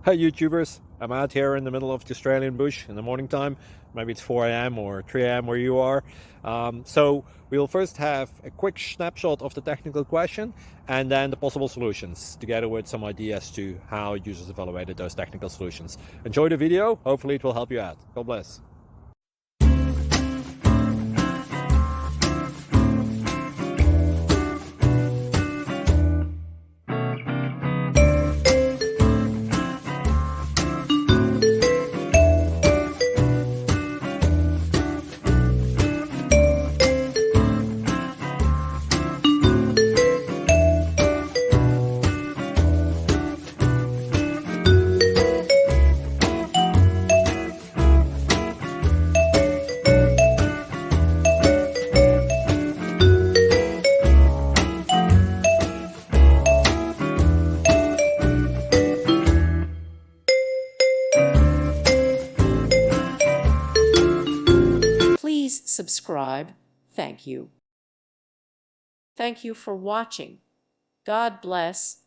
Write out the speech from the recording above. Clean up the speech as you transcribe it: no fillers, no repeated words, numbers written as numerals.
Hi YouTubers, I'm out here in the middle of the Australian bush in the morning time. Maybe it's 4 a.m. or 3 a.m. where you are. So we'll first have a quick snapshot of the technical question and then the possible solutions, together with some ideas to how users evaluated those technical solutions. Enjoy the video, hopefully it will help you out. God bless. Please subscribe. Thank you. Thank you for watching. God bless.